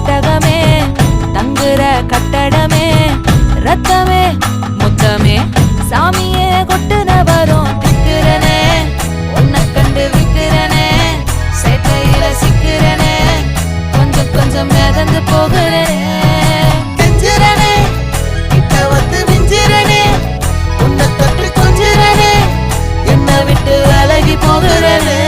ஒட்டகமே தங்குற கட்டடமே ரத்தமே முத்தமே சாமியே கொட்டுன வரும் திக்கிறனே உன்னை கண்டு விக்கிறனே சேட்டையில சிக்கிறனே கொஞ்சம் கொஞ்சம் மிதந்து போகிறேன் கெஞ்சிறனே கிட்ட வந்து மிஞ்சிறனே உன்னை தொட்டு கொஞ்சிறனே என்னை விட்டு அழகி போகிறனே